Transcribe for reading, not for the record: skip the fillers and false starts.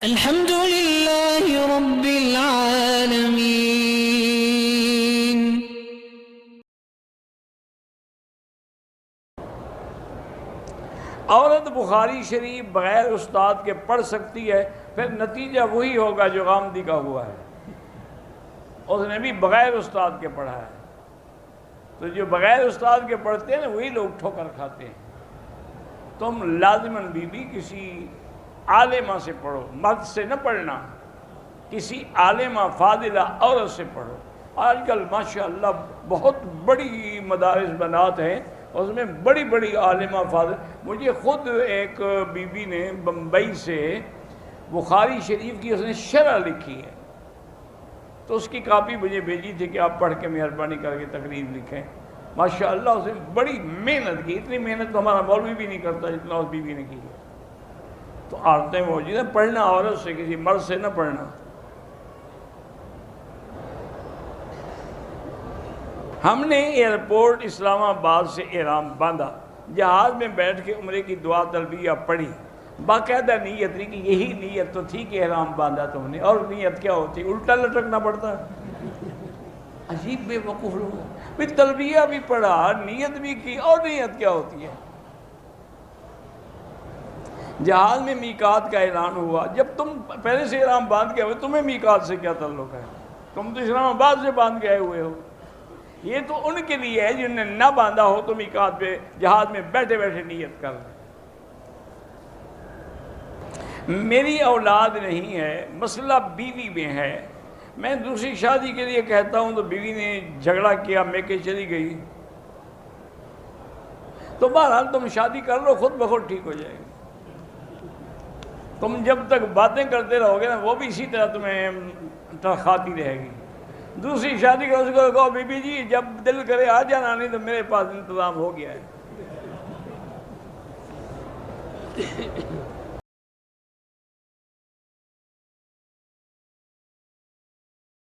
الحمد لله رب العالمين. عورت بخاری شریف بغیر استاد کے پڑھ سکتی ہے، پھر نتیجہ وہی ہوگا جو غامدی کا ہوا ہے، اس نے بھی بغیر استاد کے پڑھا ہے۔ تو جو بغیر استاد کے پڑھتے ہیں نا وہی لوگ ٹھوکر کھاتے ہیں۔ تم لازماً بھی کسی عالمہ سے پڑھو، مرد سے نہ پڑھنا، کسی عالمہ فاضلہ عورت سے پڑھو۔ آج کل ماشاءاللہ بہت بڑی مدارس بنات ہیں، اس میں بڑی بڑی عالمہ فاضل۔ مجھے خود ایک بی بی نے بمبئی سے بخاری شریف کی اس نے شرح لکھی ہے، تو اس کی کاپی مجھے بھیجی تھی کہ آپ پڑھ کے مہربانی کر کے تقریر لکھیں۔ ماشاءاللہ اس نے بڑی محنت کی، اتنی محنت تو ہمارا مولوی بھی نہیں کرتا جتنا اس بی بی نے کی ہے۔ تو عورتیں موجود ہیں، پڑھنا عورت سے، کسی مرد سے نہ پڑھنا۔ ہم نے ایئرپورٹ اسلام آباد سے احرام باندھا، جہاز میں بیٹھ کے عمرے کی دعا تلبیہ پڑھی، باقاعدہ نیت نہیں کہ یہی نیت تو تھی کہ احرام باندھا تم نے، اور نیت کیا ہوتی؟ الٹا لٹکنا پڑتا ہے۔ عجیب بے وقوف لوگ ہیں، بھی تلبیہ بھی پڑھا، نیت بھی کی، اور نیت کیا ہوتی ہے؟ جہاز میں میقات کا اعلان ہوا، جب تم پہلے سے احرام باندھ کے ہوئے، تمہیں میقات سے کیا تعلق ہے؟ تم تو اسلام آباد سے باندھ کے آئے ہوئے ہو۔ یہ تو ان کے لیے ہے جنہوں نے نہ باندھا ہو تو میقات پہ جہاز میں بیٹھے بیٹھے نیت کر لیں۔ میری اولاد نہیں ہے، مسئلہ بیوی میں ہے، میں دوسری شادی کے لیے کہتا ہوں تو بیوی نے جھگڑا کیا، میکے چلی گئی، تو بہرحال تم شادی کر لو، خود بخود ٹھیک ہو جائے گی۔ تم جب تک باتیں کرتے رہو گے نا وہ بھی اسی طرح تمہیں کھاتی رہے گی۔ دوسری شادی کرو، اس کو کہو بی بی جی جب دل کرے آ جانا، نہیں تو میرے پاس انتظام ہو گیا ہے۔